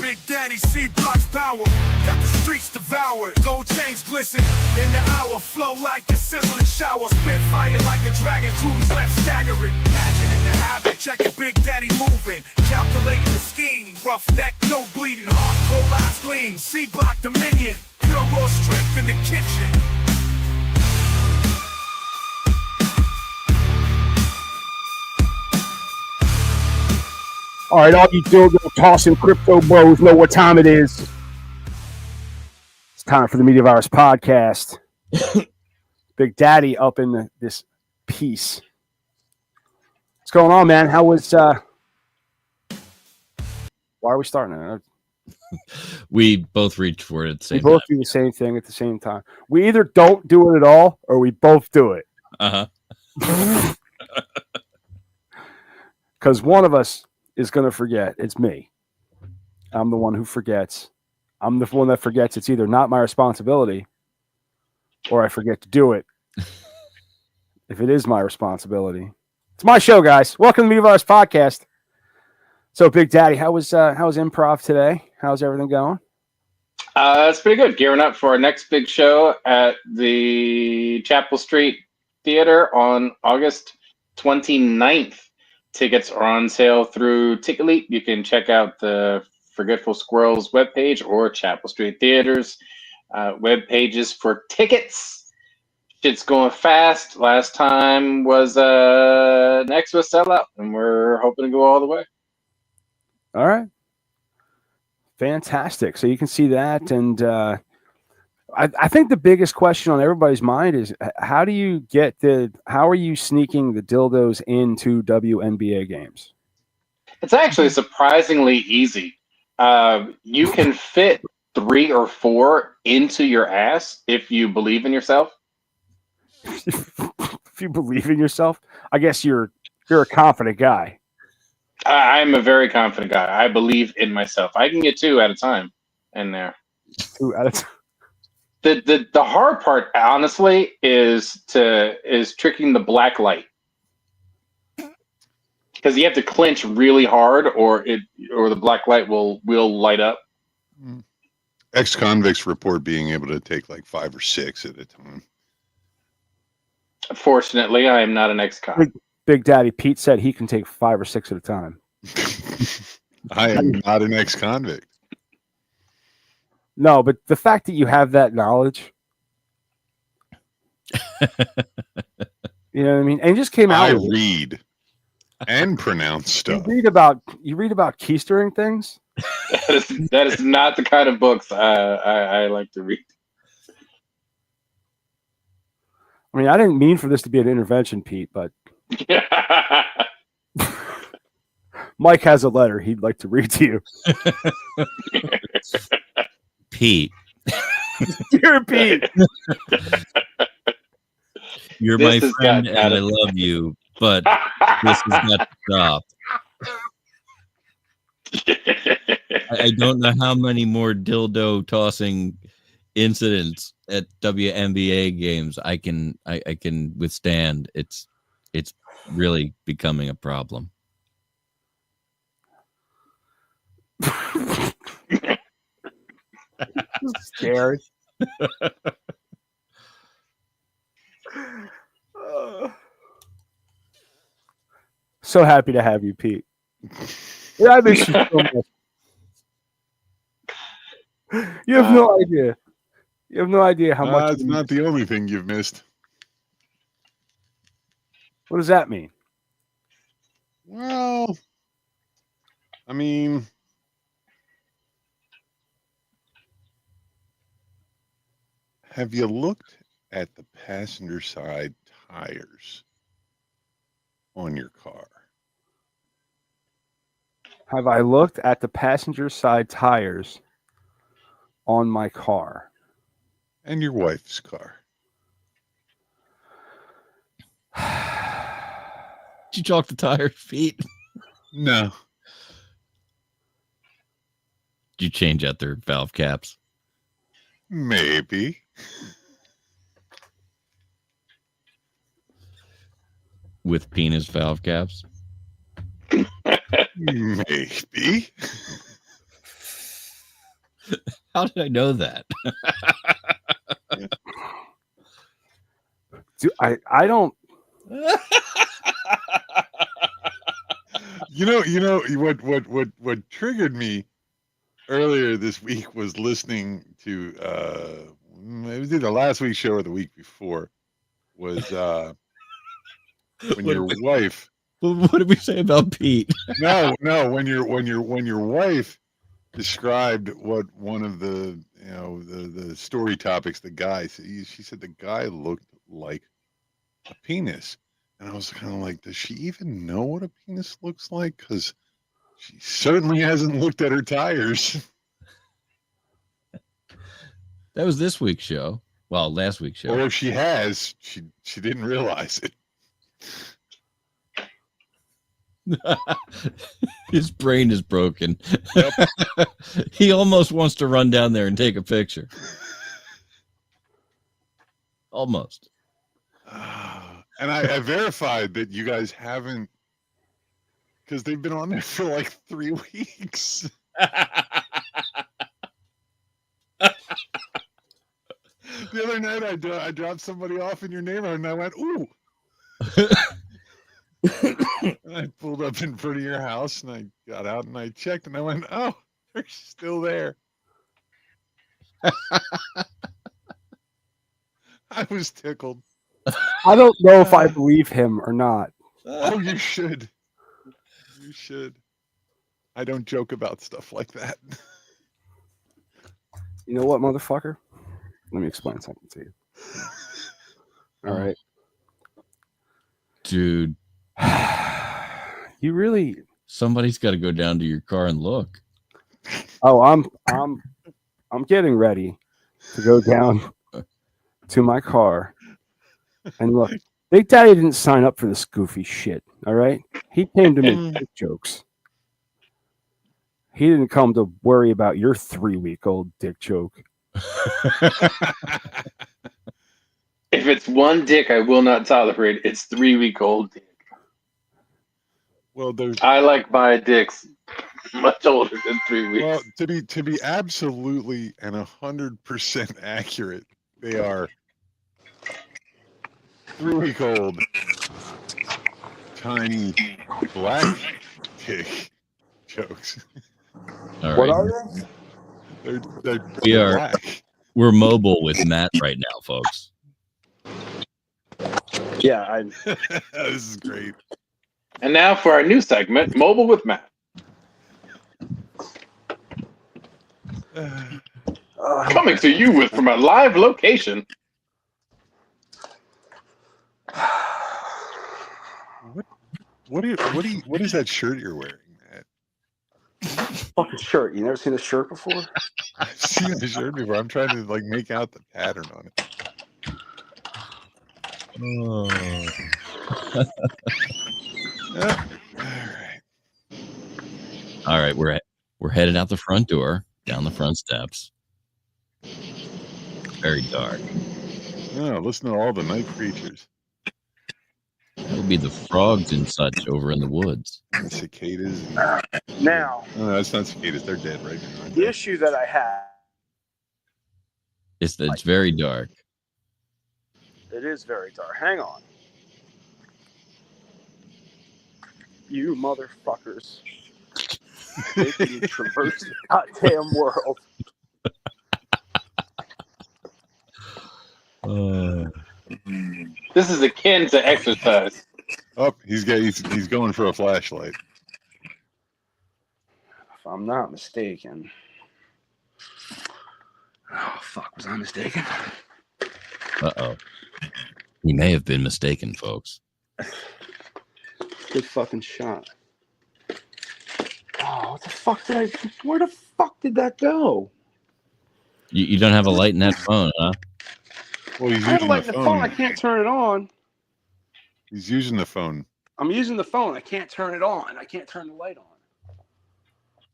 Big Daddy C-Block's power, got the streets devoured. Gold chains glisten in the hour, flow like a sizzling shower. Spit fire like a dragon, crews left staggering. Imagining the habit, checking Big Daddy moving, calculating the scheme. Rough neck, no bleeding, hardcore eyes gleam. C-Block dominion, pure raw strength in the kitchen. All right, all you dildo tossing crypto bros know what time it is. It's time for the Media Virus podcast. Big Daddy up in this piece. What's going on, man? How was why are we starting? We both reach for it at the same time. We both do the same thing at the same time. We either don't do it at all or we both do it. Uh-huh. Because one of us is going to forget. It's me. I'm the one who forgets. I'm the one that forgets it's either not my responsibility or I forget to do it. If it is my responsibility. It's my show, guys. Welcome to the Media Virus podcast. So, Big Daddy, how was improv today? How's everything going? It's pretty good. Gearing up for our next big show at the Chapel Street Theater on August 29th. Tickets are on sale through TicketLeap. You can check out the Forgetful Squirrels webpage or Chapel Street Theater's web pages for tickets. Shit's going fast. Last time was next was sellout, and we're hoping to go all the way. All right. Fantastic. So you can see that. And I think the biggest question on everybody's mind is how are you sneaking the dildos into WNBA games? It's actually surprisingly easy. You can fit 3 or 4 into your ass if you believe in yourself. If you believe in yourself, I guess you're a confident guy. I'm a very confident guy. I believe in myself. I can get 2 at a time in there. 2 at a time. The hard part, honestly, is tricking the black light, because you have to clench really hard, or the black light will light up. Ex-convicts report being able to take like 5 or 6 at a time. Fortunately, I am not an ex-con. Big Daddy Pete said he can take 5 or 6 at a time. I am not an ex-convict. No, but the fact that you have that knowledge, you know what I mean? And it just came out. I read and pronounce stuff. You read about keystering things? That is not the kind of books I like to read. I mean, I didn't mean for this to be an intervention, Pete, but Mike has a letter he'd like to read to you. Pete. Dear Pete. You're my friend and I love you, but this has got to stop. I don't know how many more dildo tossing incidents at WNBA games I can withstand. It's really becoming a problem. Scared. So happy to have you, Pete. Yeah, I miss you so much. You have no idea. You have no idea how much. It's not the only thing you've missed. What does that mean? Well, I mean, have you looked at the passenger side tires on your car? Have I looked at the passenger side tires on my car? And your wife's car? Did you chalk the tires, Pete? No. Did you change out their valve caps? Maybe. With penis valve caps? Maybe. How did I know that? Dude, I don't. You know what triggered me earlier this week was listening to it was either last week's show or the week before was when your wife. What did we say about Pete? No, when your wife described what one of the the story topics the guy said, she said the guy looked like a penis, and I was kind of like, does she even know what a penis looks like? Because she certainly hasn't looked at her tires. That was this week's show. Well, last week's show. Or if she has, she didn't realize it. His brain is broken. Yep. He almost wants to run down there and take a picture. Almost. And I verified that you guys haven't, because they've been on there for like 3 weeks. The other night I dropped somebody off in your neighborhood and I went, ooh. And I pulled up in front of your house and I got out and I checked and I went, oh, they're still there. I was tickled. I don't know if I believe him or not. Oh, you should. You should. I don't joke about stuff like that. You know what, motherfucker? Let me explain something to you. All right. Dude. You really. Somebody's got to go down to your car and look. Oh, I'm getting ready to go down to my car and look. Big Daddy didn't sign up for this goofy shit. All right, he came to make dick jokes. He didn't come to worry about your 3-week-old dick joke. If it's one dick I will not tolerate, it's 3-week-old dick. Well, I like my dicks much older than 3 weeks. Well, to be absolutely and 100% accurate, they are 3-week-old tiny black dick jokes. All What right. are they? They're black. We're mobile with Matt right now, folks. Yeah, This is great. And now for our new segment, Mobile with Matt. Coming to you from a live location. What is that shirt you're wearing, Matt? fucking shirt. You never seen a shirt before? I've seen the shirt before. I'm trying to like make out the pattern on it. Oh. All right. All right, we're headed out the front door, down the front steps. Very dark. Oh, listen to all the night creatures. That'll be the frogs and such over in the woods. And cicadas. Now, Oh, no, that's not cicadas. They're dead right now. aren't the they? issue that I have, It's very dark. it is very dark. Hang on. You motherfuckers. Making me traverse the goddamn world. This is akin to exercise. Oh, he's going for a flashlight. If I'm not mistaken. Oh, fuck. Was I mistaken? Uh-oh. He may have been mistaken, folks. Good fucking shot. Oh, what the fuck where the fuck did that go? You don't have a light in that phone, huh? Well, he's I have a using light the in the phone. I phone. can't turn it on. He's using the phone. I'm using the phone. I can't turn it on. I can't turn the light on.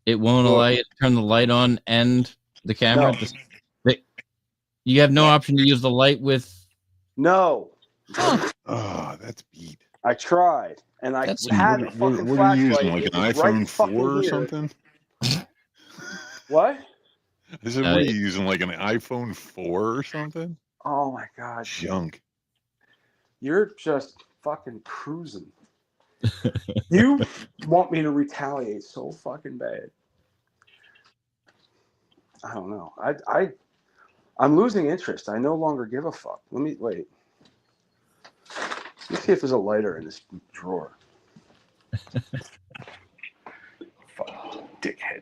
It won't allow you to turn the light on and the camera. No. You have no option to use the light with. No. Oh, that's beat. I tried. And I That's- had a What fucking are you using? flashlight. Like It an was iPhone right fucking 4 or here. something? What? I said, what are you using, like an iPhone 4 or something? Oh my god, Junk. you're just fucking cruising. You want me to retaliate so fucking bad. I don't know. I'm losing interest. I no longer give a fuck. Let me wait. Let's see if there's a lighter in this drawer. Fuck, dickhead.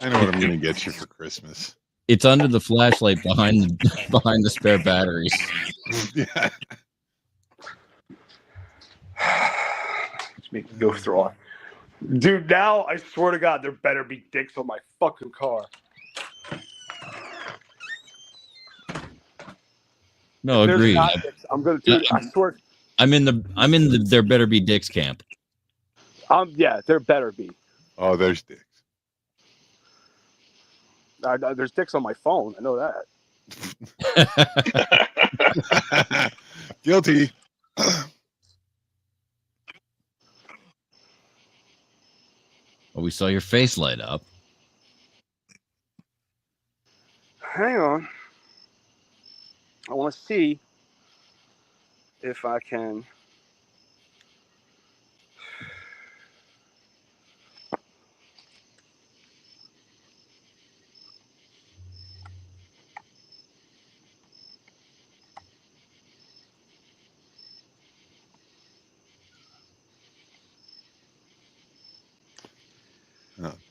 I know what I'm gonna get you for Christmas. It's under the flashlight behind the spare batteries. Yeah. Just make me go through all. Dude, now I swear to God, there better be dicks on my fucking car. No, There's agreed. not dicks. I'm gonna do it. I swear. I'm in the there better be dicks camp. Yeah, there better be. Oh, there's dicks. There's dicks on my phone. I know that. Guilty. Well, we saw your face light up. Hang on. I want to see if I can.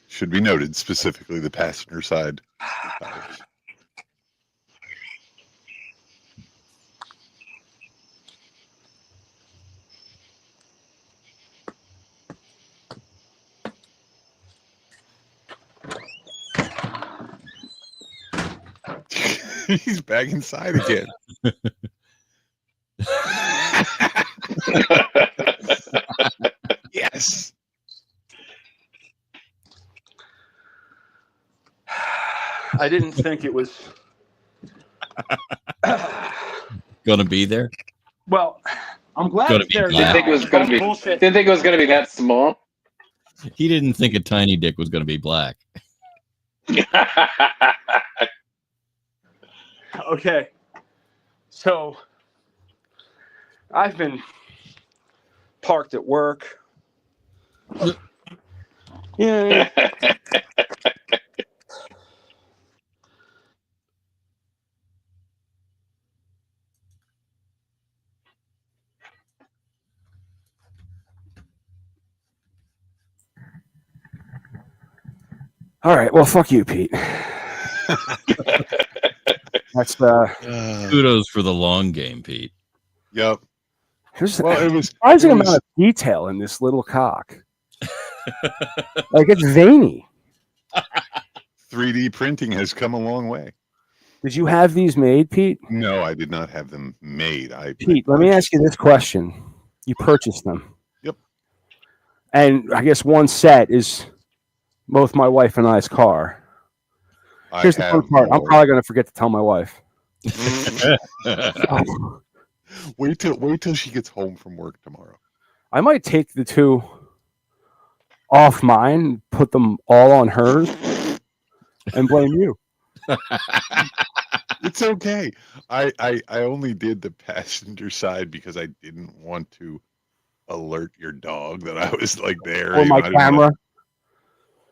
Should be noted, specifically the passenger side. He's back inside again. Yes. I didn't think it was. Gonna be there. Well, I'm glad Gonna it's be there. glad. now. Didn't think it was gonna be. Bullshit. Didn't think it was gonna be that small. He didn't think a tiny dick was gonna be black. Okay. So I've been parked at work. Yeah. All right. Well, fuck you, Pete. That's Kudos for the long game, Pete. Yep. There's Well, it was surprising it amount was- of detail in this little cock. Like it's veiny. 3D printing has come a long way. Did you have these made, Pete? No, I did not have them made. Pete, let me ask you this question. You purchased them. Yep. And I guess one set is both my wife and I's car. Here's the fun part. I'm probably going to forget to tell my wife. Wait till she gets home from work tomorrow. I might take the two off mine, put them all on hers, and blame you. It's okay. I only did the passenger side because I didn't want to alert your dog that I was like there. Or my camera.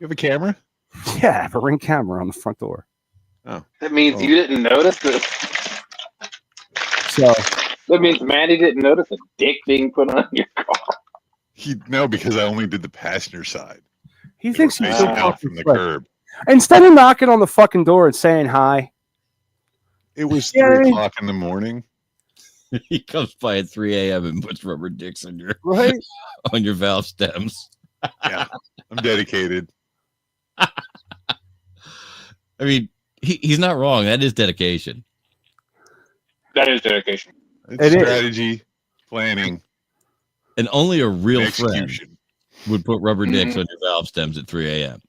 You have a camera? Yeah, I have a Ring camera on the front door. Oh. That means you didn't notice it. So That means Mandy didn't notice a dick being put on your car. No, because I only did the passenger side. he thinks he's so Facing out fucking from the slick. curb. Instead of knocking on the fucking door and saying hi, It was Yeah, 3 o'clock in the morning. He comes by at 3 a.m. and puts rubber dicks on right? your valve stems. Yeah, I'm dedicated. I mean, he's not wrong. That is dedication. That is dedication. It's It is. strategy, planning, And only a real and friend execution. would put rubber dicks on your valve stems at 3 a.m.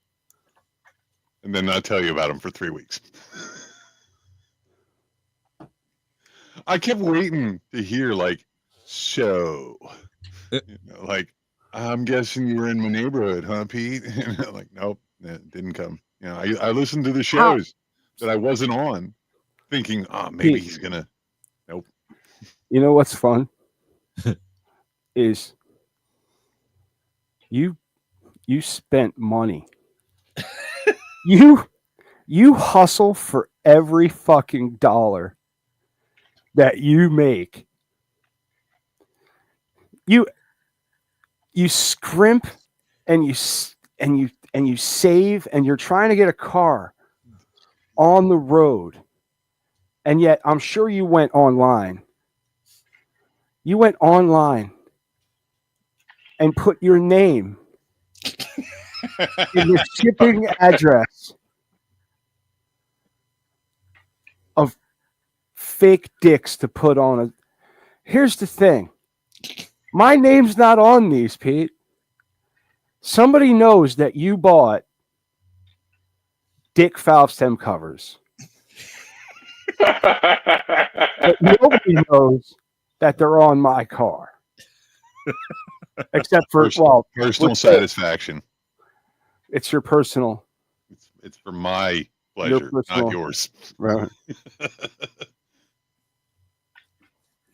And then not tell you about them for 3 weeks. I kept waiting to hear like, so, like, I'm guessing you were in my neighborhood, huh, Pete? And I'm like, nope, that didn't come. I listened to the shows. that I wasn't on, thinking, oh, maybe he's gonna. Nope. You know what's fun is you spent money. You hustle for every fucking dollar that you make. You scrimp and you save, and you're trying to get a car on the road. And yet I'm sure you went online. You went online and put your name in the shipping address of fake dicks to put on a. Here's the thing. My name's not on these, Pete. Somebody knows that you bought Dick Faustem covers. But nobody knows that they're on my car. Except for, personal satisfaction. It's your personal. It's for my pleasure, not yours. Right.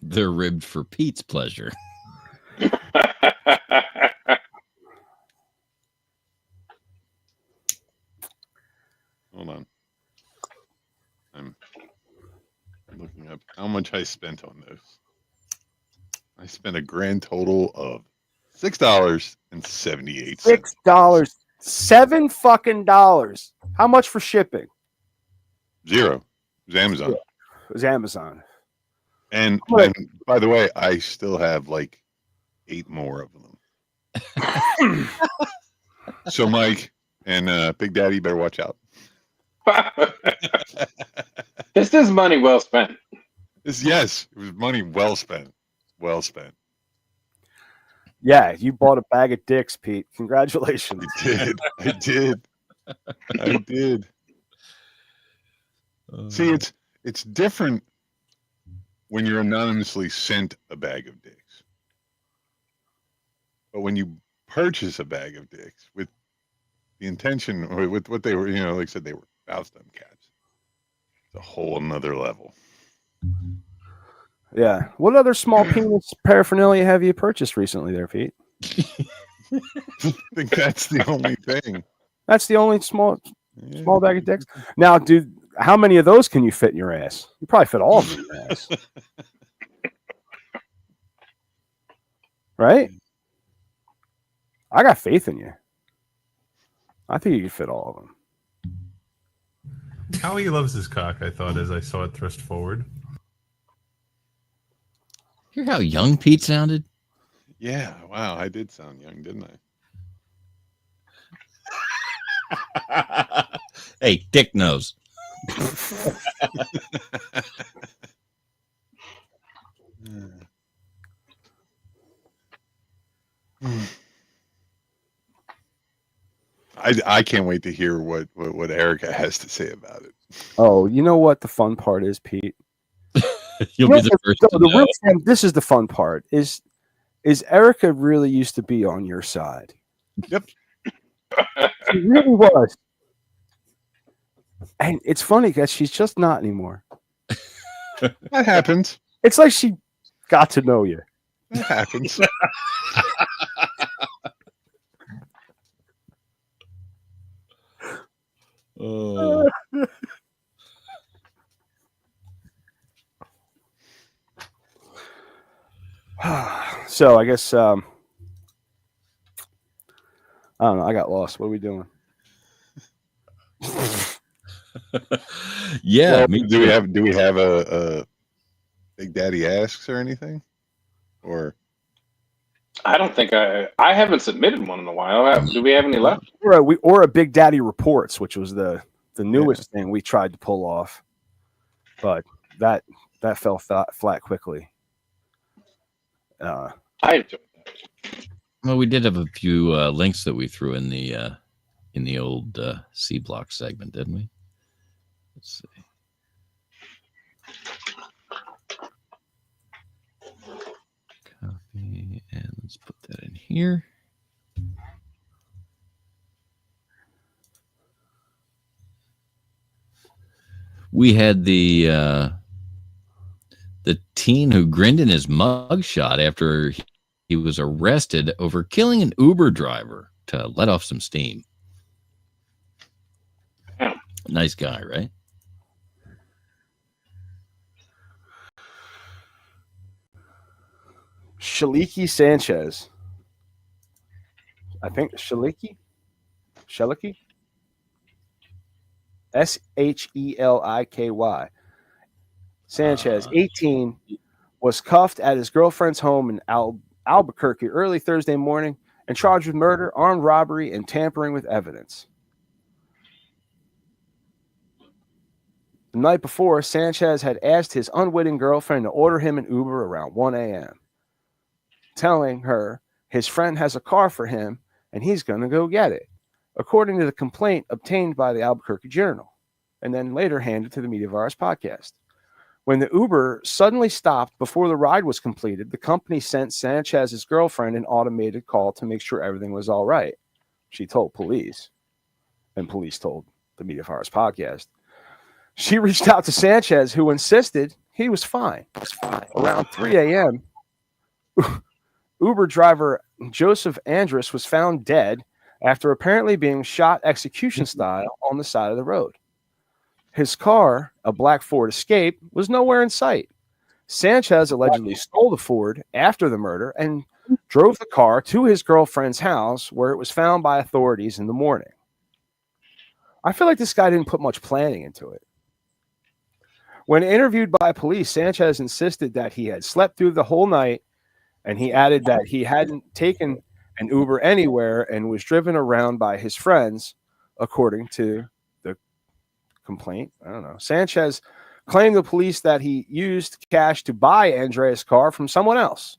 They're ribbed for Pete's pleasure. Hold on. I'm looking up how much I spent on those. I spent a grand total of $6.78. $6. $7 fucking dollars. How much for shipping? Zero. It was Amazon. It was Amazon. And by the way, I still have like 8 more of them. So Mike and Big Daddy better watch out. This is money well spent. Yes, it was money well spent. Well spent. Yeah, you bought a bag of dicks, Pete. Congratulations. I did. See, it's different when you're anonymously sent a bag of dicks. But when you purchase a bag of dicks with the intention, or with what they were, like I said, they were Faustem cats. It's a whole another level. Yeah. What other small penis paraphernalia have you purchased recently there, Pete? I think that's the only thing. That's the only small bag of dicks? Now, dude, how many of those can you fit in your ass? You probably fit all of them in your ass. Right? I got faith in you. I think you can fit all of them. Howie loves his cock, I thought, as I saw it thrust forward. Hear how young Pete sounded? Yeah, wow, I did sound young, didn't I? Hey, Dick knows. I can't wait to hear what Erica has to say about it. Oh, you know what the fun part is, Pete? You'll be the first to know. This is the fun part. Is Erica really used to be on your side? Yep. She really was. And it's funny because she's just not anymore. That happens. It's like she got to know you. That happens. Oh. So I guess I don't know. I got lost. What are we doing? Yeah. Well, do we have a Big Daddy Asks or anything? Or I don't think I haven't submitted one in a while. Do we have any left? Or a Big Daddy Reports, which was the newest thing we tried to pull off, but that fell flat quickly. I enjoyed that. Well, we did have a few links that we threw in the old C Block segment, didn't we? Let's see. Copy, and let's put that in here. We had the teen who grinned in his mugshot after he was arrested over killing an Uber driver to let off some steam. Nice guy, right? Shaliki Sanchez. I think Shaliki? Sheliky. Sanchez, 18, was cuffed at his girlfriend's home in Albuquerque early Thursday morning and charged with murder, armed robbery, and tampering with evidence. The night before, Sanchez had asked his unwitting girlfriend to order him an Uber around 1 a.m., telling her his friend has a car for him and he's going to go get it, according to the complaint obtained by the Albuquerque Journal, and then later handed to the Media Virus podcast. When the Uber suddenly stopped before the ride was completed, the company sent Sanchez's girlfriend an automated call to make sure everything was all right. She told police, and police told the Media Virus podcast. She reached out to Sanchez, who insisted he was fine. Around 3 a.m., Uber driver Joseph Andrus was found dead after apparently being shot execution style on the side of the road. His car, a black Ford Escape, was nowhere in sight. Sanchez allegedly stole the Ford after the murder and drove the car to his girlfriend's house, where it was found by authorities in the morning. I feel like this guy didn't put much planning into it. When interviewed by police, Sanchez insisted that he had slept through the whole night, and he added that he hadn't taken an Uber anywhere and was driven around by his friends, according to the complaint. I don't know. Sanchez claimed to police that he used cash to buy Andreas' car from someone else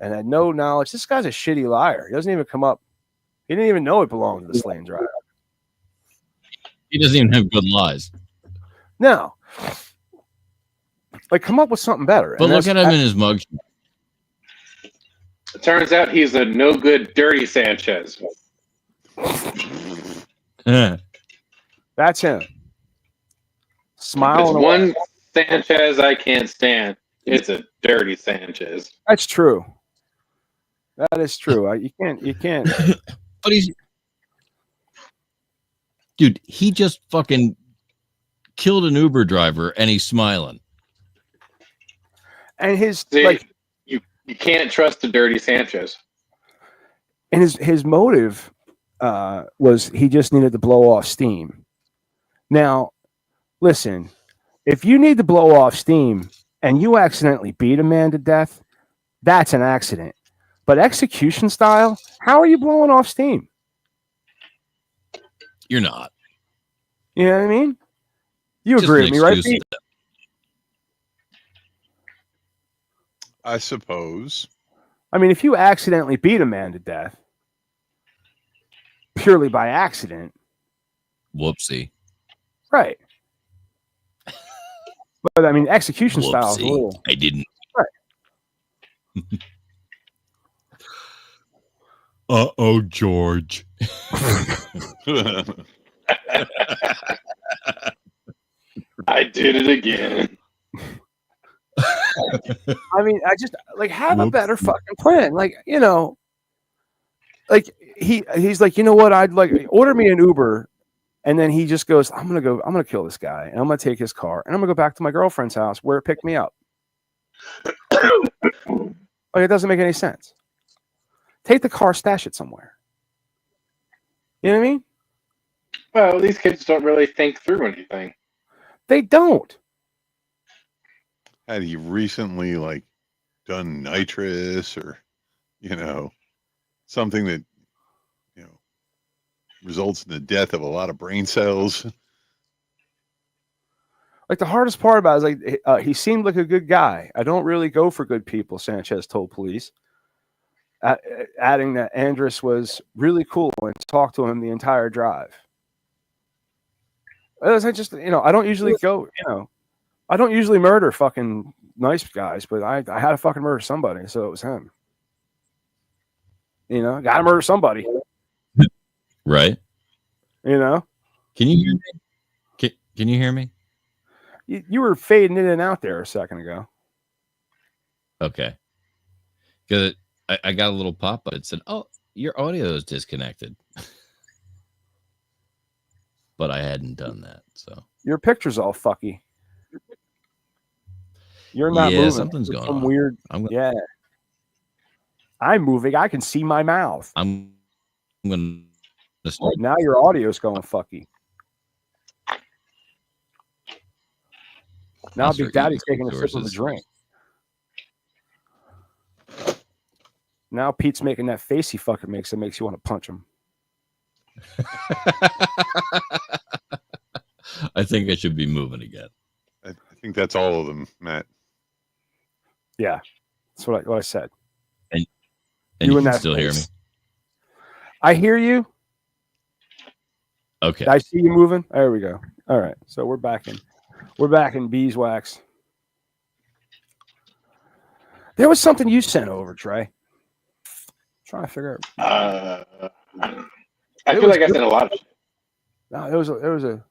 and had no knowledge. This guy's a shitty liar. He doesn't even come up. He didn't even know it belonged to the slain driver. He doesn't even have good lies. No. Like, come up with something better. But look at him in his mug. It turns out he's a no good, dirty Sanchez. That's him. Smiling. It's one Sanchez I can't stand. It's a dirty Sanchez. That's true. That is true. You can't. But dude, he just fucking killed an Uber driver and he's smiling. And his you can't trust a dirty Sanchez. And his motive was he just needed to blow off steam. Now, listen, if you need to blow off steam and you accidentally beat a man to death, that's an accident. But execution style, how are you blowing off steam? You're not. You know what I mean? You Just agree an with me, right, excuse. Pete? I suppose. I mean, if you accidentally beat a man to death purely by accident, Whoopsie. right? But I mean, execution style is a Whoopsie. little. I didn't. Uh-oh, George. I did it again. I mean, I just like have a better fucking plan. Like, you know, like he's like, you know what? I'd like order me an Uber, and then he just goes, I'm gonna kill this guy, and I'm gonna take his car, and I'm gonna go back to my girlfriend's house where it picked me up. Like, it doesn't make any sense. Take the car, stash it somewhere. You know what I mean? Well, these kids don't really think through anything. They don't. Had he recently like done nitrous or something that results in the death of a lot of brain cells? Like, the hardest part about it is like he seemed like a good guy. I don't really go for good people, Sanchez told police, adding that Andrus was really cool and talked to him the entire drive. I just, I don't usually go, I don't usually murder fucking nice guys, but I had to fucking murder somebody, so it was him. Got to murder somebody. Right. Can you hear me? Can you hear me? You were fading in and out there a second ago. Okay. Because I got a little pop up. It said, "Oh, your audio is disconnected," but I hadn't done that. So Your picture's all fucky. You're not moving. Something's going Some on. weird. Yeah. I'm moving. I can see my mouth. I'm going to start. Now your audio's going fucky. Now Big Daddy's taking a sip of a drink. Now Pete's making that face he fucking makes that makes you want to punch him. I think I should be moving again. I think that's all of them, Matt. Yeah, that's what I said. And you can still hear me? I hear you. Okay. Did I see you moving? There we go. All right. So we're back in beeswax. There was something you sent over, Trey. Trying to figure out. I feel like I said a lot of shit. No, there was a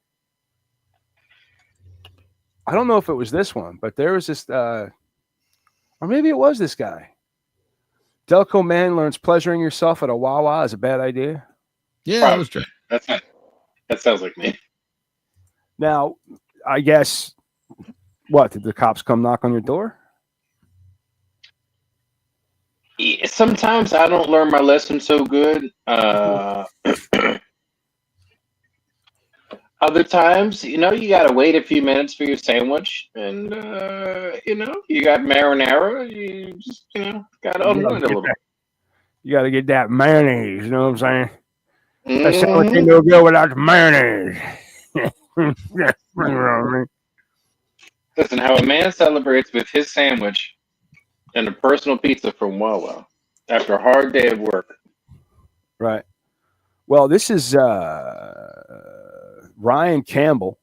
I don't know if it was this one, but there was this or maybe it was this guy. Delco man learns pleasuring yourself at a Wawa is a bad idea. Yeah, that was true. That sounds like me. Now, I guess what, did the cops come knock on your door? Sometimes I don't learn my lesson so good. Other times, you gotta wait a few minutes for your sandwich, and you got marinara. You just gotta unwind a little bit. You gotta get that mayonnaise. You know what I'm saying? That sandwich ain't no good without the mayonnaise. Listen, how a man celebrates with his sandwich and a personal pizza from Wawa after a hard day of work. Right. Well, this is Ryan Campbell.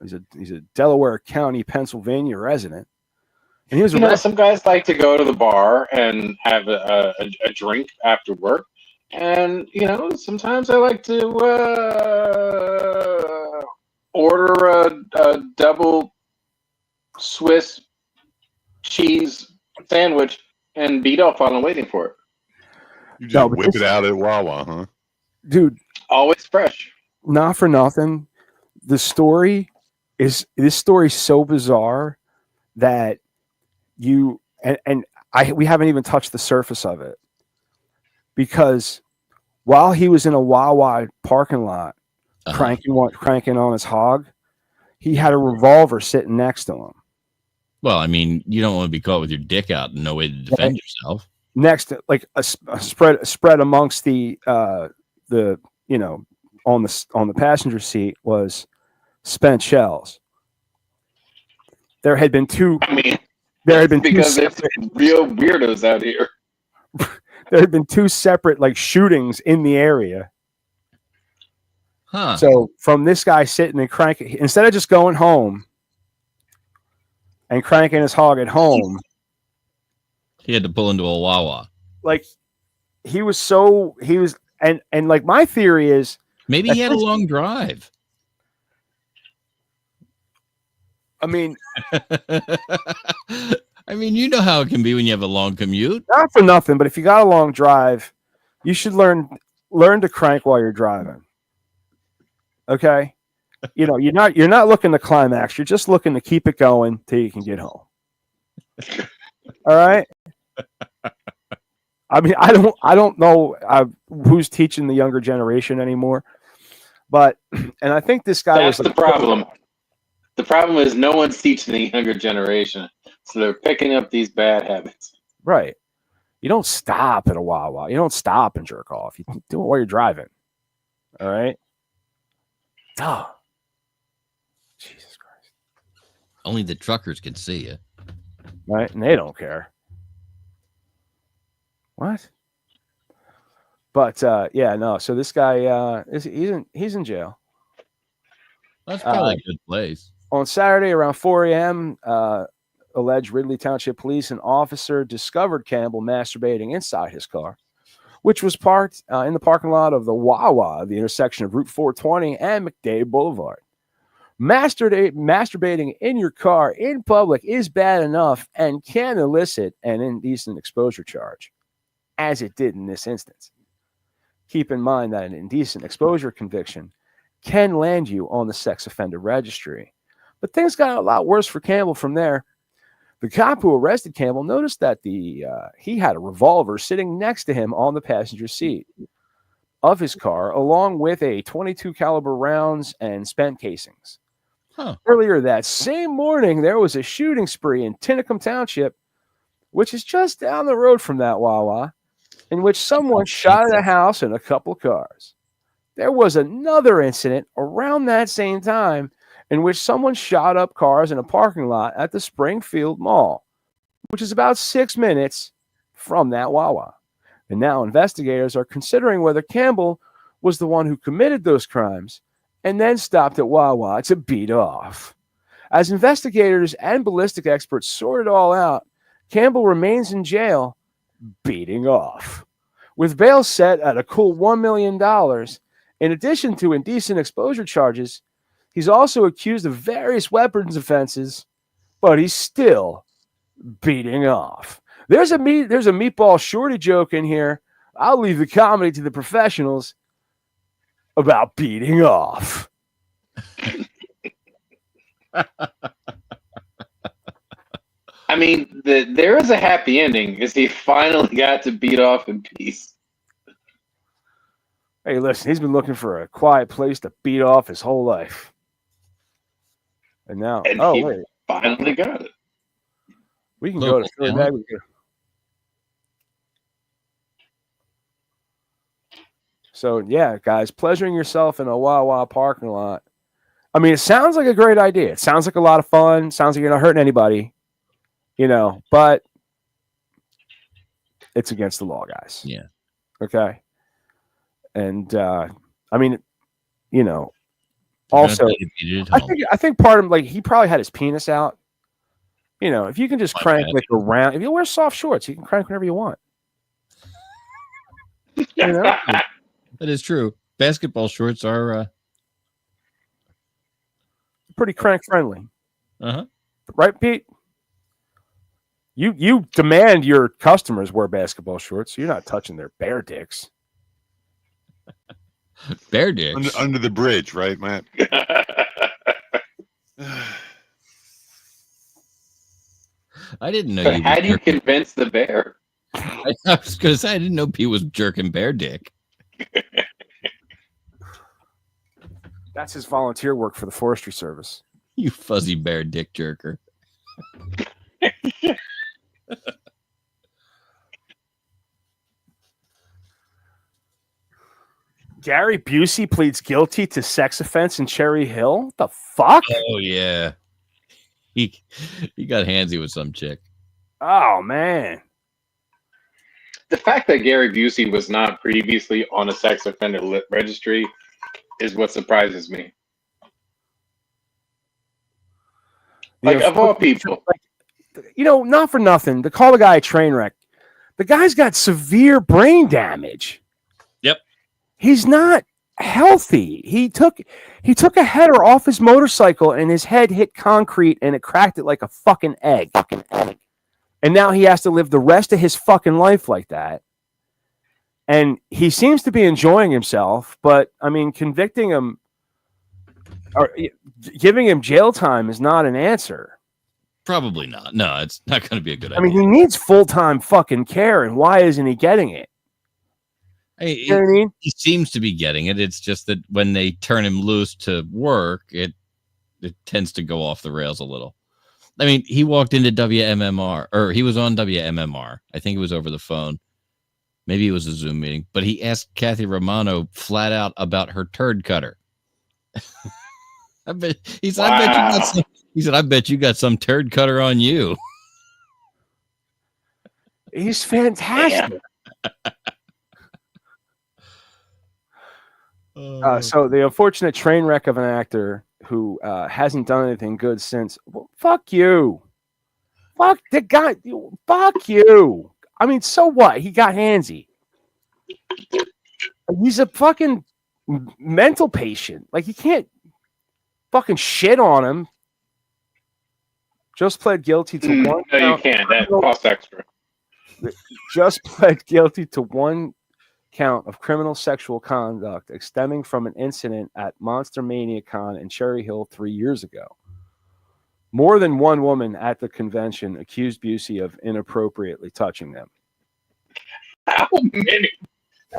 He's a Delaware County, Pennsylvania resident. And he was some guys like to go to the bar and have a drink after work. And, sometimes I like to order a double Swiss cheese sandwich and beat off while I'm waiting for it. You just whip it out at Wawa, huh? Dude. Always fresh. Not for nothing. This story is so bizarre that we haven't even touched the surface of it. Because while he was in a Wawa parking lot cranking on his hog, he had a revolver sitting next to him. Well, I mean, you don't want to be caught with your dick out and no way to defend yourself. Next to, like a spread amongst the on the passenger seat was spent shells. There had been two. I mean, because there's real weirdos out here. There had been two separate shootings in the area. Huh. So from this guy sitting and cranking, instead of just going home and cranking his hog at home, he had to pull into a Wawa. My theory is maybe he had a long drive. I mean, you know how it can be when you have a long commute. Not for nothing, but if you got a long drive, you should learn to crank while you're driving. Okay? You're not looking to climax. You're just looking to keep it going till you can get home. All right? I mean, I don't know who's teaching the younger generation anymore, but and I think this guy was the problem. The problem is no one's teaching the younger generation, so they're picking up these bad habits. Right. You don't stop at a Wawa. You don't stop and jerk off. You do it while you're driving. All right. Duh. Jesus Christ. Only the truckers can see you. Right, and they don't care. What? But so this guy he's in jail. That's probably a good place. On Saturday around 4 a.m., alleged Ridley Township police and officer discovered Campbell masturbating inside his car, which was parked in the parking lot of the Wawa, the intersection of Route 420 and McDade Boulevard. Masturbating in your car in public is bad enough and can elicit an indecent exposure charge, as it did in this instance. Keep in mind that an indecent exposure conviction can land you on the sex offender registry. But things got a lot worse for Campbell from there. The cop who arrested Campbell noticed that he had a revolver sitting next to him on the passenger seat of his car, along with a .22 caliber rounds and spent casings. Huh. Earlier that same morning, there was a shooting spree in Tinicum Township, which is just down the road from that Wawa, in which someone shot at a house and a couple of cars. There was another incident around that same time in which someone shot up cars in a parking lot at the Springfield Mall, which is about 6 minutes from that Wawa. And now investigators are considering whether Campbell was the one who committed those crimes and then stopped at Wawa to beat off. As investigators and ballistic experts sort it all out, Campbell remains in jail beating off. With bail set at a cool $1 million, in addition to indecent exposure charges, he's also accused of various weapons offenses, but he's still beating off. There's a meatball shorty joke in here. I'll leave the comedy to the professionals about beating off. I mean, there is a happy ending, because he finally got to beat off in peace. Hey, listen, he's been looking for a quiet place to beat off his whole life. And now, And he wait, finally got it. we can Local go to Philly talent. Mag. So, yeah, guys, pleasuring yourself in a Wawa parking lot. I mean, it sounds like a great idea. It sounds like a lot of fun. Sounds like you're not hurting anybody, but it's against the law, guys. Yeah. Okay. And, I mean, You're also, gonna beat it at home. I think part of he probably had his penis out. If you can just Like crank that. around, if you wear soft shorts, you can crank whenever you want. You know? That is true. Basketball shorts are Pretty crank friendly. uh-huh. Right, Pete? You demand your customers wear basketball shorts, so you're not touching their bare dicks. Bear dicks. Under the bridge, right, Matt? I didn't know But you. how was do you jerking- convince the bear? I was gonna say I didn't know Pete was jerking bear dick. That's his volunteer work for the Forestry Service. You fuzzy bear dick jerker. Gary Busey pleads guilty to sex offense in Cherry Hill? What the fuck? Oh yeah. He got handsy with some chick. Oh, man. The fact that Gary Busey was not previously on a sex offender registry is what surprises me. Like, of all people. Not for nothing, to call the guy a train wreck, the guy's got severe brain damage. Yep. He's not healthy. He took a header off his motorcycle and his head hit concrete and it cracked it like a fucking egg. And now he has to live the rest of his fucking life like that. And he seems to be enjoying himself, but I mean, convicting him or giving him jail time is not an answer. Probably not. No, it's not going to be a good idea. I mean, he needs full-time fucking care, and why isn't he getting it? Hey, You know what I mean? he seems to be getting it. It's just that when they turn him loose to work, it tends to go off the rails a little. I mean, he walked into WMMR, or he was on WMMR. I think it was over the phone. Maybe it was a Zoom meeting, but he asked Kathy Romano flat out about her turd cutter. I bet he said, I bet you got some. He said, I bet you got some turd cutter on you. He's fantastic. So the unfortunate train wreck of an actor who hasn't done anything good since. Well, fuck you. Fuck the guy. Fuck you. I mean, so what? He got handsy. He's a fucking mental patient. Like, he can't. fucking shit on him. Just pled guilty to one. No, you can't. That costs extra. Just pled guilty to one count of criminal sexual conduct stemming from an incident at Monster Mania Con in Cherry Hill 3 years ago. More than one woman at the convention accused Busey of inappropriately touching them. How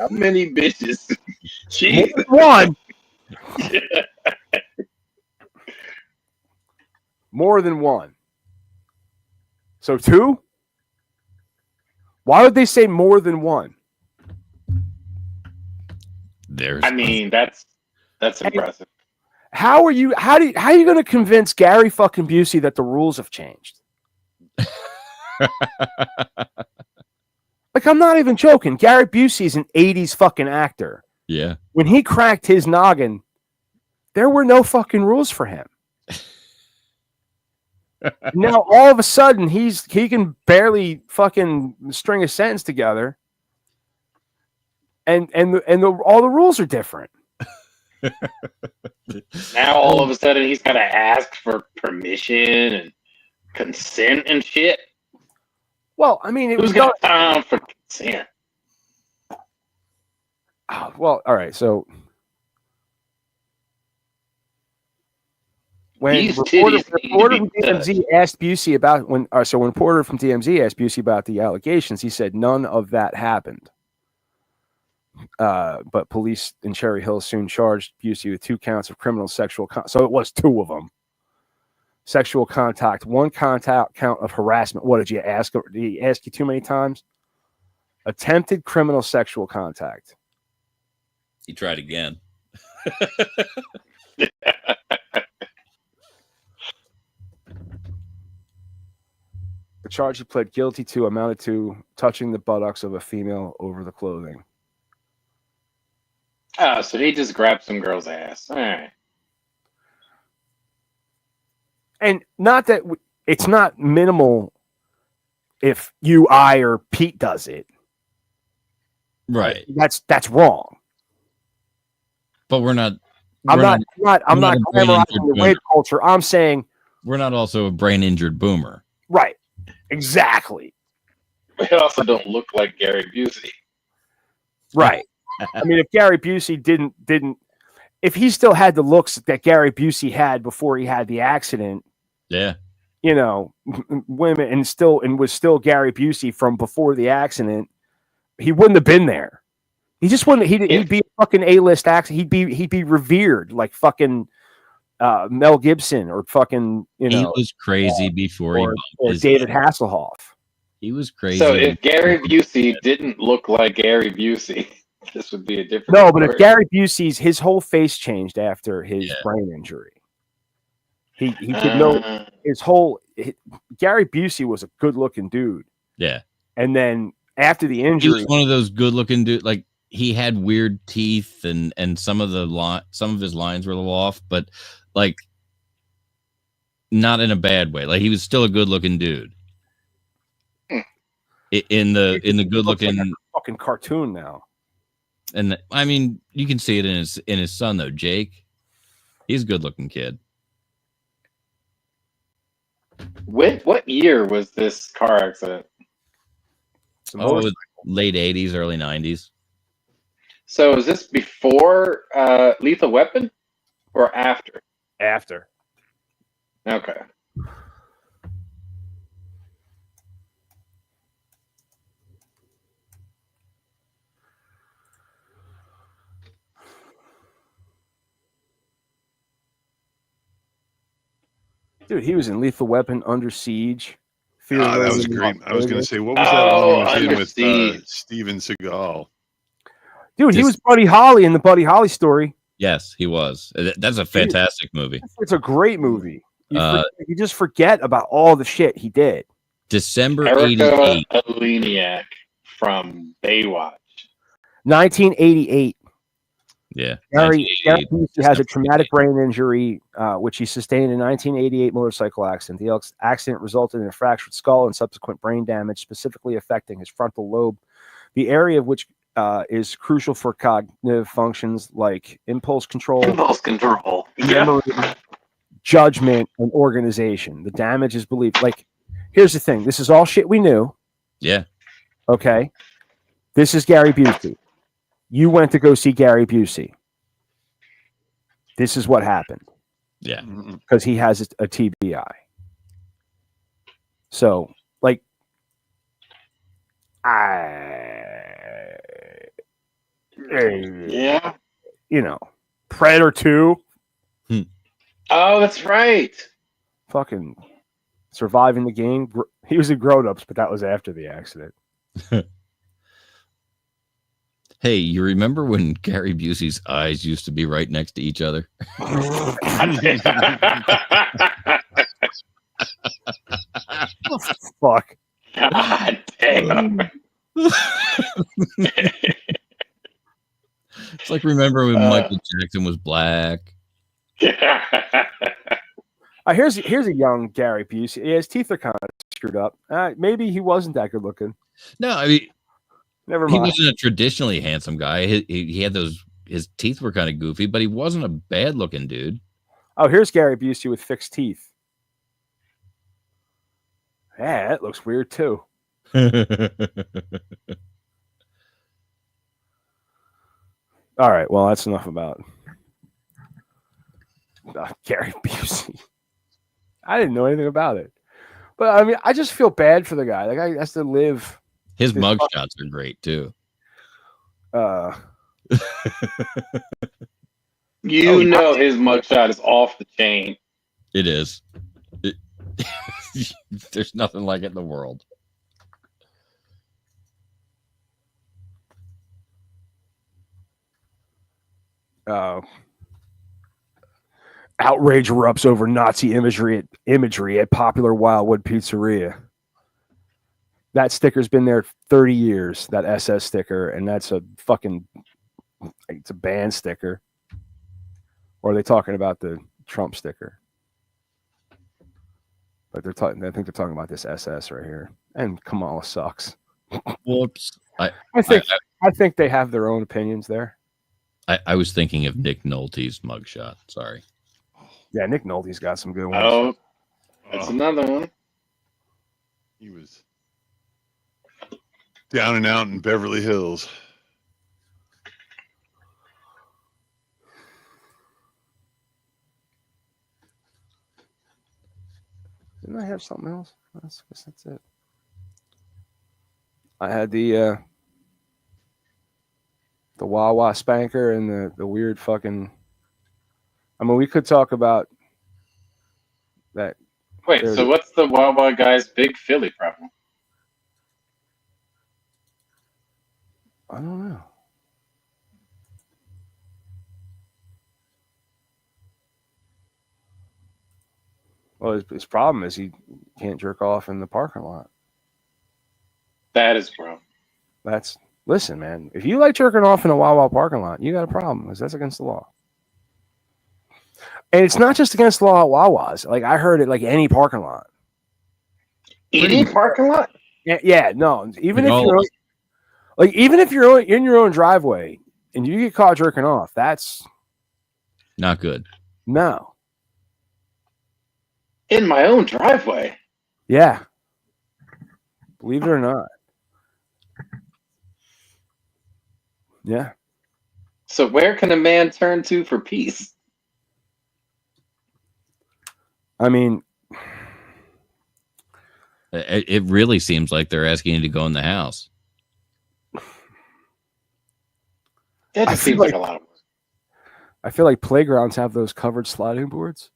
many bitches? Jeez. One. More than one. So 2? Why would they say more than one? I mean, that's impressive. How are you going to convince Gary fucking Busey that the rules have changed? Like, I'm not even joking. Gary Busey's an 80s fucking actor. Yeah. When he cracked his noggin, there were no fucking rules for him. Now all of a sudden he can barely fucking string a sentence together, and all the rules are different. Now all of a sudden he's got to ask for permission and consent and shit. Well, I mean, who's got time for consent? Well, all right, so. When reporter from DMZ asked Busey about when reporter from DMZ asked Busey about the allegations, he said none of that happened. But police in Cherry Hill soon charged Busey with 2 counts of criminal sexual. So it was 2 of them. Sexual contact, 1 count of harassment. What did you ask? Did he ask you too many times? Attempted criminal sexual contact. He tried again. The charge he pled guilty to amounted to touching the buttocks of a female over the clothing. Oh, so he just grabbed some girl's ass. All right. And not that it's not minimal if you, I, or Pete does it. Right. That's wrong. But we're not. I'm not glamorizing the rape culture. I'm saying we're not also a brain injured boomer. Right. Exactly. We also don't look like Gary Busey. Right. I mean, if Gary Busey didn't, if he still had the looks that Gary Busey had before he had the accident, yeah, you know, women and was still Gary Busey from before the accident, he wouldn't have been there. He just wouldn't. He'd be a fucking A-list actor. He'd be revered like fucking Mel Gibson or fucking, you know. He was crazy before he or David Hasselhoff. He was crazy. So if Gary Busey didn't look like Gary Busey, this would be a different. No, but if Gary Busey's his whole face changed after his brain injury. He did know Gary Busey was a good looking dude. Yeah. And then after the injury, he was one of those good looking dudes. Like he had weird teeth and some of his lines were a little off, but like not in a bad way. Like he was still a good looking dude. In the good looking like fucking cartoon now. And I mean, you can see it in his son though, Jake. He's a good looking kid. What year was this car accident? Late 80s, early 90s. So is this before Lethal Weapon or after? After. Okay. Dude, he was in Lethal Weapon, Under Siege. That was great. I was going to say, what was that one he was in with Steven Seagal? Dude, he was Buddy Holly in the Buddy Holly story. Yes, he was. That's a fantastic movie. It's a great movie. You just forget about all the shit he did. December Erica 88. Eleniak from Baywatch. 1988. Yeah. Gary Busey has a traumatic brain injury, which he sustained in a 1988 motorcycle accident. The accident resulted in a fractured skull and subsequent brain damage, specifically affecting his frontal lobe, the area of which is crucial for cognitive functions like impulse control, memory, judgment and organization. The damage is belief. Like, here's the thing. This is all shit we knew. Yeah. Okay. This is Gary Busey. You went to go see Gary Busey. This is what happened. Yeah. Because he has a TBI. So, like, Yeah. you know, Predator 2, Oh, that's right. fucking surviving the game. He was in Grown Ups, but that was after the accident. Hey, you remember when Gary Busey's eyes used to be right next to each other? Fuck. God damn. It's like remember when Michael Jackson was black? Here's a young Gary Busey. Yeah, his teeth are kind of screwed up. Maybe he wasn't that good looking. No, I mean, Never he mind. wasn't a traditionally handsome guy. He had his teeth were kind of goofy, but he wasn't a bad looking dude. Oh, here's Gary Busey with fixed teeth. Yeah, that looks weird too. All right, well, that's enough about Gary Busey. I didn't know anything about it, but I mean, I just feel bad for the guy. The guy has to live. His mugshots are great too. You know his mugshot is off the chain. It is. There's nothing like it in the world. Outrage erupts over Nazi imagery at popular Wildwood Pizzeria. That sticker's been there 30 years, that SS sticker, and that's it's a band sticker. Or are they talking about the Trump sticker? But I think they're talking about this SS right here. And Kamala sucks. Whoops. I think they have their own opinions there. I was thinking of Nick Nolte's mugshot. Sorry. Yeah, Nick Nolte's got some good ones. Oh, that's another one. He was down and out in Beverly Hills. Didn't I have something else? I guess that's it. I had the Wawa spanker and the weird fucking. I mean, we could talk about that. Wait, so what's the Wawa guy's big Philly problem? I don't know. Well, his problem is he can't jerk off in the parking lot. That is bro. Listen, man. If you like jerking off in a Wawa parking lot, you got a problem because that's against the law. And it's not just against the law at Wawa's. Like I heard it, like any parking lot. Any parking lot? Yeah, no. Even if you're in your own driveway and you get caught jerking off, that's not good. No. In my own driveway. Yeah. Believe it or not. Yeah. So where can a man turn to for peace? I mean, it really seems like they're asking you to go in the house. That just seems like a lot of work. I feel like playgrounds have those covered sliding boards.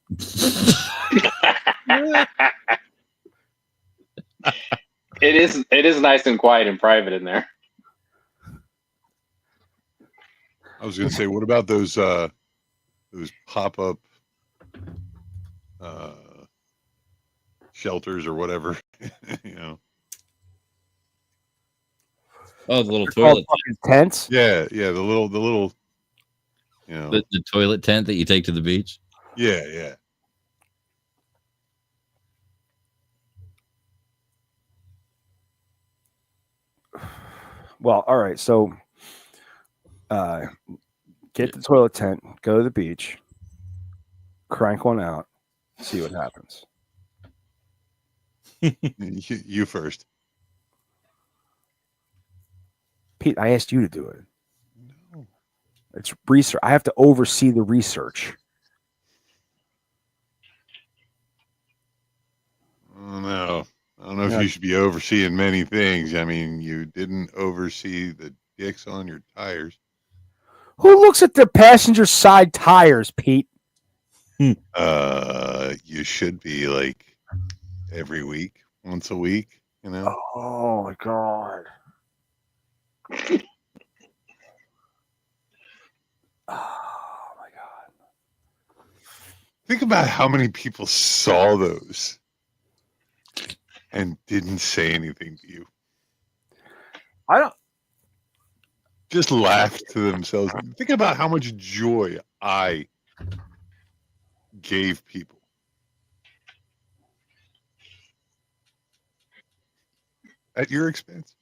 It is nice and quiet and private in there. I was going to say, what about those pop-up shelters or whatever? You know. Oh, the little toilet tents. Yeah, the little. You know, the toilet tent that you take to the beach. Yeah. Well, all right. So, get the toilet tent, go to the beach, crank one out, See what happens. You first. Pete, I asked you to do it. No. It's research. I have to oversee the research. Oh, no. I don't know if Yeah. you should be overseeing many things. I mean, you didn't oversee the dicks on your tires. Who looks at the passenger side tires, Pete? You should be like every week, once a week, you know? Oh my god. Oh my god. Think about how many people saw those and didn't say anything to you. I don't. Just laughed to themselves. Think about how much joy I gave people. At your expense.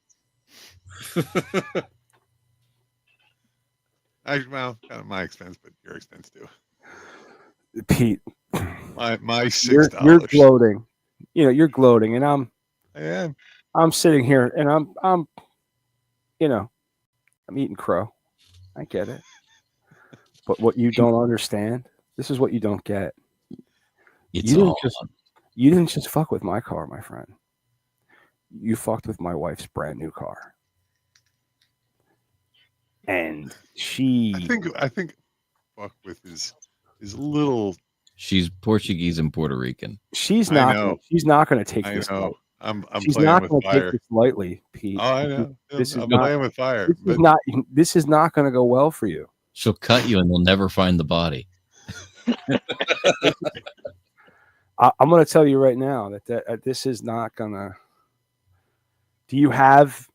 Well, kind of my expense, but your expense too. Pete, My you're $6. gloating. You know, you're gloating, and I am. I'm sitting here, and I'm, you know, I'm eating crow. I get it. But what you don't understand, this is what you don't get. It's You didn't all just you didn't just fuck with my car, my friend. You fucked with my wife's brand new car. And she I think fuck with is a little. she's Portuguese and Puerto Rican. she's I not know. she's not gonna take I this know. lightly. I'm She's playing not with gonna take fire. this lightly, Pete. Oh, I know. This is I'm not- playing with fire. This is not this is not gonna go well for you. She'll cut you and they'll never find the body. I'm going to tell you right now that this is not going to. Do you have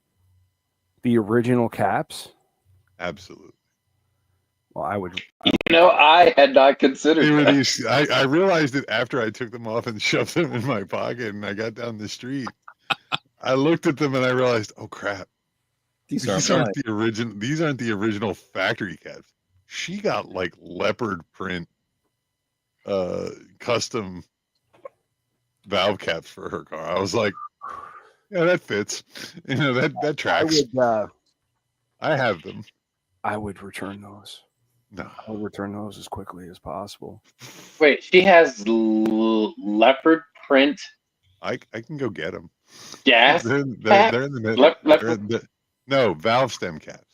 the original caps? Absolutely. Well, I would. You know, I had not considered They were that. these. I realized it after I took them off and shoved them in my pocket, and I got down the street. I looked at them and I realized, oh crap, these aren't the original. These aren't the original factory caps. She got like leopard print, custom valve caps for her car. I was like, yeah, that fits. You know, that tracks. I have them. I would return those. No. I would return those as quickly as possible. Wait, she has leopard print I can go get them. gas. They're in the middle. Leopard. No, valve stem caps.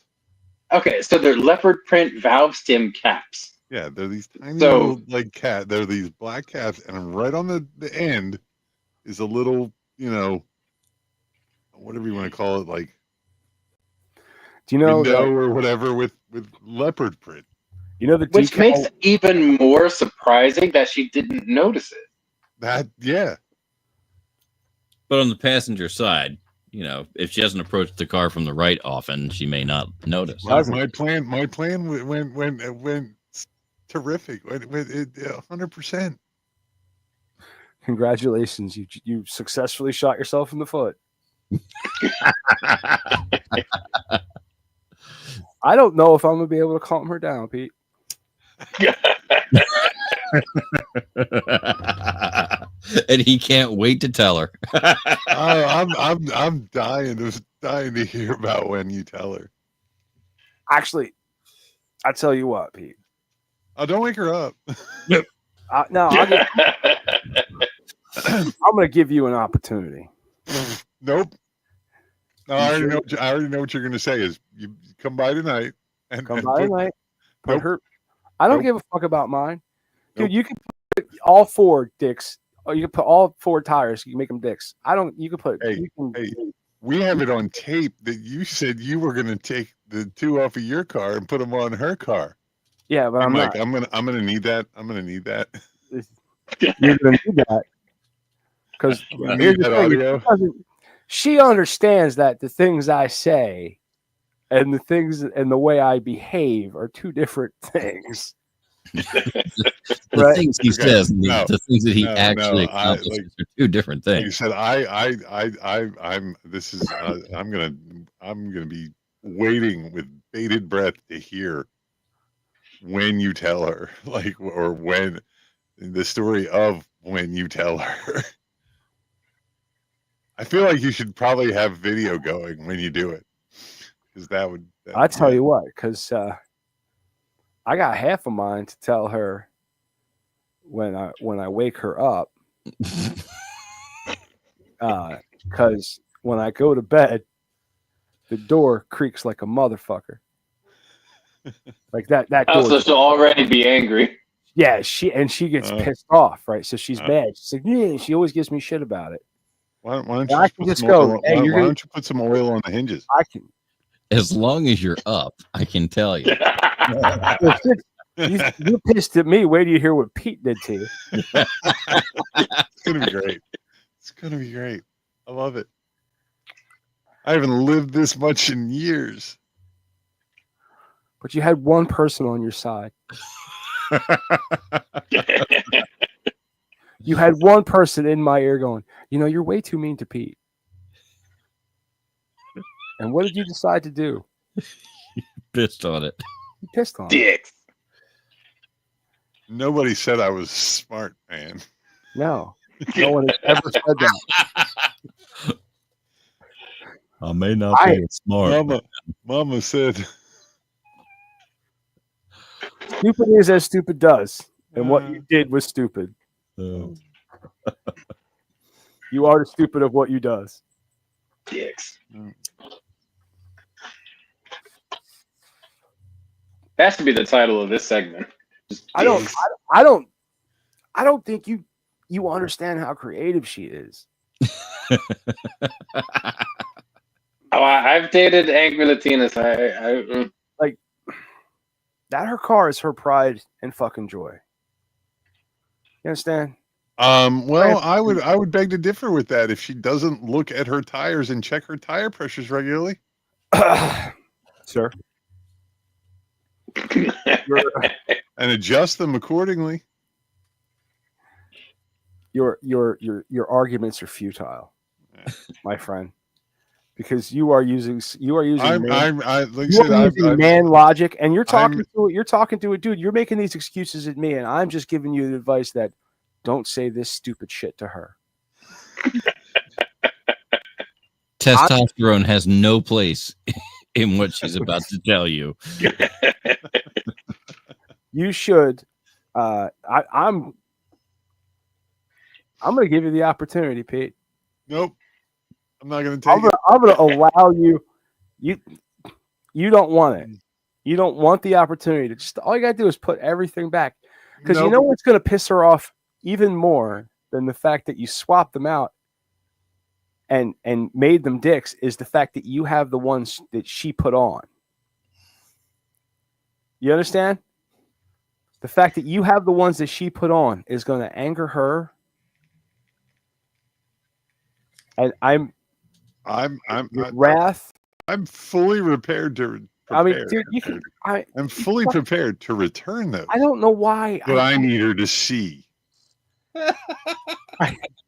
Okay, so they're leopard print valve stem caps. Yeah, they're these tiny So- little like cat. They're these black caps, and right on the end is a little, you know, whatever you want to call it, like Do you know window or whatever with leopard print. You know the Which decal- makes it even more surprising that she didn't notice it. That yeah. But on the passenger side, you know, if she doesn't approach the car from the right often, she may not notice. My plan went terrific. Went 100%. Congratulations, you successfully shot yourself in the foot. I don't know if I'm gonna be able to calm her down, Pete. And he can't wait to tell her. I'm dying to hear about when you tell her. Actually, I tell you what, Pete. Oh, don't wake her up. No, I'm gonna give you an opportunity. Nope. No, You I already sure? know. I already know what you're going to say. Is you come by tonight and Come and by put- tonight. Put Nope. her. I don't Nope. give a fuck about mine, dude. Nope. You can put all four dicks. Or you can put all four tires. You can make them dicks. I don't. You can put. Hey, you can, hey. We have it on tape that you said you were going to take the two off of your car and put them on her car. Yeah, but I'm like, not. I'm gonna need that. I'm gonna need that. You're gonna do that because I'm gonna need that audio. she understands that the things I say and the things and the way I behave are two different things. The Right. things he Okay. says and No. the things that he No, actually no, I, accomplishes are two different Like you things. said, I'm. This is. I'm gonna be waiting with bated breath to hear when you tell her, like, or when the story of when you tell her. I feel like you should probably have video going when you do it, because I tell you what, because I got half of mine to tell her when I wake her up. Because when I go to bed, the door creaks like a motherfucker. Like that door. So she'll already be angry. Yeah, she gets pissed off, right? So she's mad. She's like, yeah, she always gives me shit about it. Why don't you I can just go, hey, why don't you put some oil on the hinges? I can. As long as you're up, I can tell you. You pissed at me. Wait till you hear what Pete did to you. It's gonna be great. It's gonna be great. I love it. I haven't lived this much in years. But you had one person on your side. You had one person in my ear going, you're way too mean to Pete. And what did you decide to do? Pissed on it. You pissed on it. Dicks. Nobody said I was smart, man. No one has ever said that. I may not be smart. Mama said, stupid is as stupid does. And what you did was stupid. You are the stupid of what you does. Dicks. That should be the title of this segment. Just I don't think you understand how creative she is. I've dated angry Latinas. I like that. Her car is her pride and fucking joy. You understand? Well, I would beg to differ with that. If she doesn't look at her tires and check her tire pressures regularly, sir, and adjust them accordingly. Your arguments are futile, my friend, because you are using man logic, and you're talking to it, dude. You're making these excuses at me, and I'm just giving you the advice that don't say this stupid shit to her. Testosterone has no place in what she's about to tell you. You should. I'm going to give you the opportunity, Pete. Nope, I'm not going to take it. I'm going to allow you. You don't want it. You don't want the opportunity to just. All you got to do is put everything back, because you know what's going to piss her off even more than the fact that you swapped them out and made them dicks is the fact that you have the ones that she put on. You understand? The fact that you have the ones that she put on is going to anger her. And I'm fully prepared to. I mean, dude, I'm fully prepared to return those. I don't know why. But I need her to see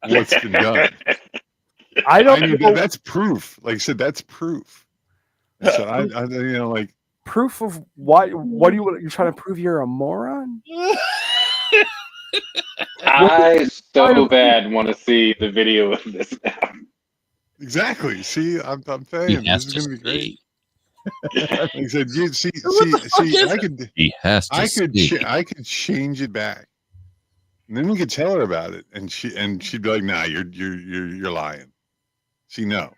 what's been done. I don't know. That's proof. Like I said, that's proof. So I like proof of what? What do you're trying to prove? You're a moron. I so bad want to see the video of this now. Exactly. See, I'm saying this is going to be great. Like I said, I could change it back, and then we could tell her about it, and she'd be like, "Nah, you're lying." See, no.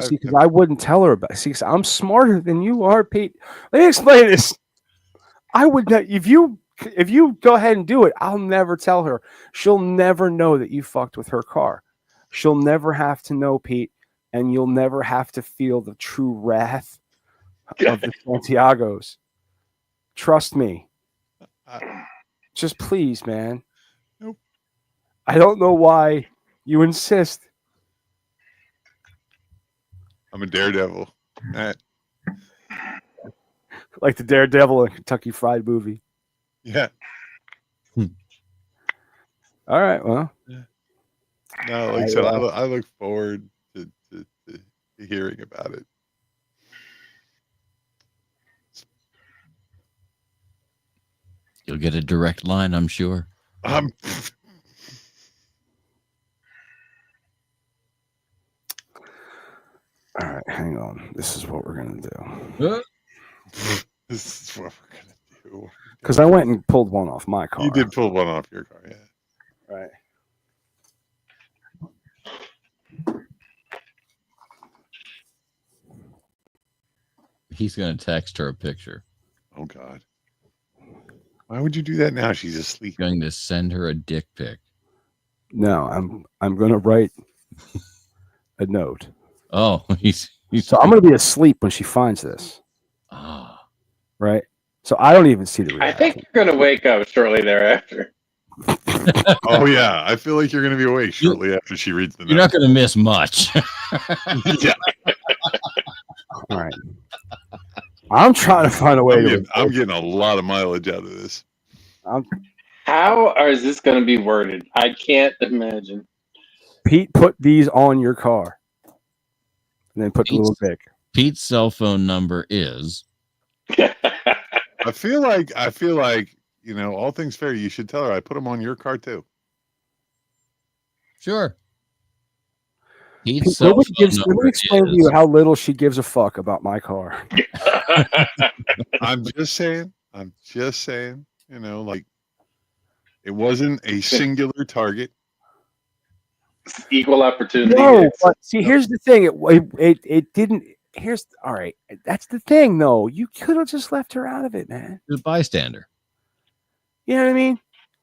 See, because I wouldn't tell her about it. See, 'cause I'm smarter than you are, Pete. Let me explain this. I would not, if you go ahead and do it, I'll never tell her. She'll never know that you fucked with her car. She'll never have to know, Pete, and you'll never have to feel the true wrath of the Santiagos. Trust me. Just please, man. Nope. I don't know why you insist. I'm a daredevil. Like the Daredevil in Kentucky Fried Movie. Yeah. All right. Well. No, like I said, I look forward to hearing about it. You'll get a direct line, I'm sure. All right, hang on. This is what we're gonna do. This is what we're gonna do. Because I went and pulled one off my car. You did pull one off your car, yeah. Right. He's going to text her a picture. Oh God. Why would you do that now? She's asleep. Going to send her a dick pic. No, I'm gonna write a note. Oh, he's So I'm gonna be asleep when she finds this. Ah. Right. So I don't even see the reaction. I think you're going to wake up shortly thereafter. Oh yeah, I feel like you're going to be awake shortly after she reads the note. You're not going to miss much. Yeah. All right. I'm trying to find a way I'm getting a lot of mileage out of this. How is this going to be worded? I can't imagine. Pete, put these on your car. And then put the little dick. Pete's cell phone number is. I feel like, all things fair, you should tell her I put them on your car too. Sure. Pete, let me explain to you how little she gives a fuck about my car. I'm just saying, like it wasn't a singular target. Equal opportunity. No, but see, here's the thing. It didn't. Here's all right. That's the thing, though. You could have just left her out of it, man. The bystander. You know what I mean?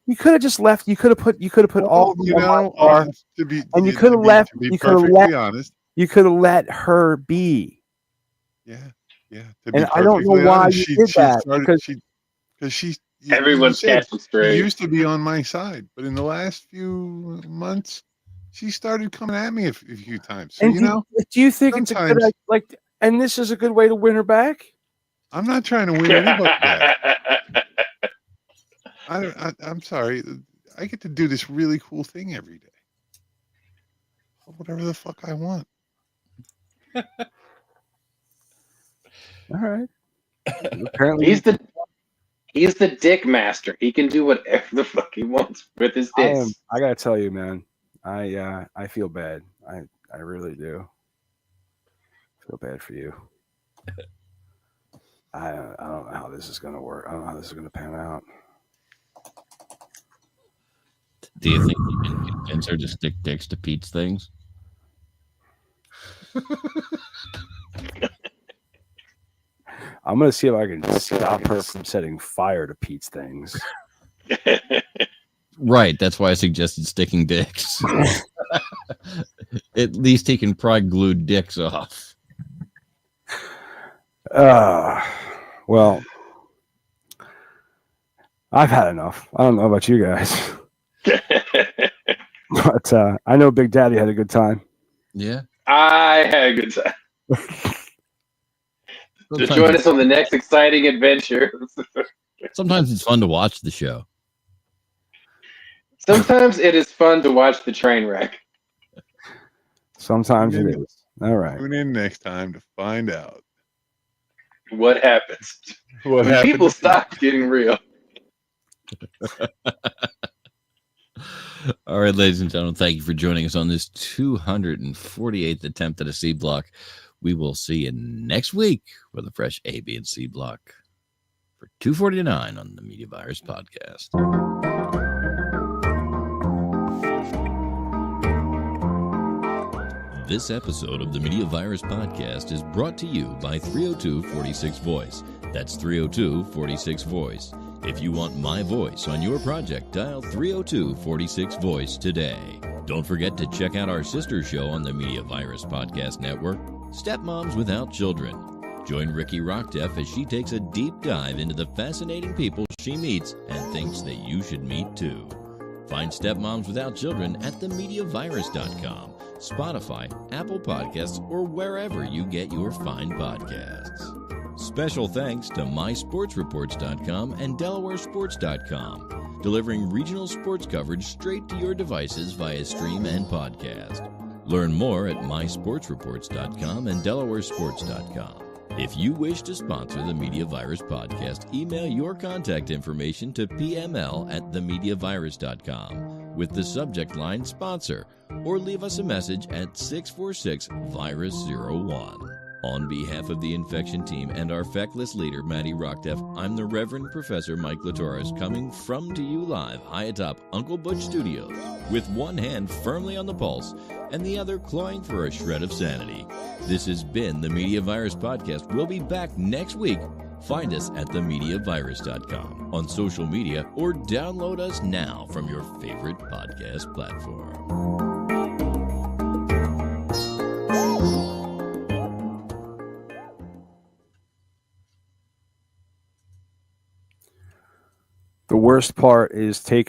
You could have just left. You could have put all you on know, my car, to be, and you could have left. To be You could have perfectly let. honest. You could have let her be. Yeah. To And I don't know why honest, you did that, because she. Everyone's catching She straight. used to be on my side, but in the last few months, she started coming at me a few times. So, And do you think it's a good and this is a good way to win her back? I'm not trying to win anybody back. I'm sorry. I get to do this really cool thing every day. Whatever the fuck I want. All right. Apparently, he's the dick master. He can do whatever the fuck he wants with his dicks. I gotta tell you, man. I feel bad. I really do. Feel bad for you. I don't know how this is gonna work. I don't know how this is gonna pan out. Do you think you can convince her to stick dicks to Pete's things? I'm gonna see if I can stop her from setting fire to Pete's things. Right. That's why I suggested sticking dicks. At least he can pry glued dicks off. Well, I've had enough. I don't know about you guys. But I know Big Daddy had a good time. Yeah. I had a good time. Just join us on the next exciting adventure. Sometimes it's fun to watch the show. Sometimes it is fun to watch the train wreck. Sometimes it is. All right. Tune in next time to find out What happens what when happened. people stop getting real. All right, ladies and gentlemen, thank you for joining us on this 248th attempt at a C block. We will see you next week with a fresh A, B, and C block for 249 on the Media Virus Podcast. This episode of the Media Virus Podcast is brought to you by 302-46 Voice. That's 302-46 Voice. If you want my voice on your project, dial 302-46 Voice today. Don't forget to check out our sister show on the Media Virus Podcast Network, Stepmoms Without Children. Join Ricky Rockdeff as she takes a deep dive into the fascinating people she meets and thinks that you should meet too. Find Stepmoms Without Children at themediavirus.com, Spotify, Apple Podcasts, or wherever you get your fine podcasts. Special thanks to mysportsreports.com and delawaresports.com, delivering regional sports coverage straight to your devices via stream and podcast. Learn more at mysportsreports.com and delawaresports.com. If you wish to sponsor the Media Virus podcast, email your contact information to pml@themediavirus.com with the subject line sponsor, or leave us a message at 646-VIRUS01. On behalf of the infection team and our feckless leader, Maddie Rockdeff, I'm the Reverend Professor Mike Latoris, coming from to you live high atop Uncle Butch Studios, with one hand firmly on the pulse and the other clawing for a shred of sanity. This has been the Media Virus Podcast. We'll be back next week. Find us at themediavirus.com, on social media, or download us now from your favorite podcast platform. The worst part is taking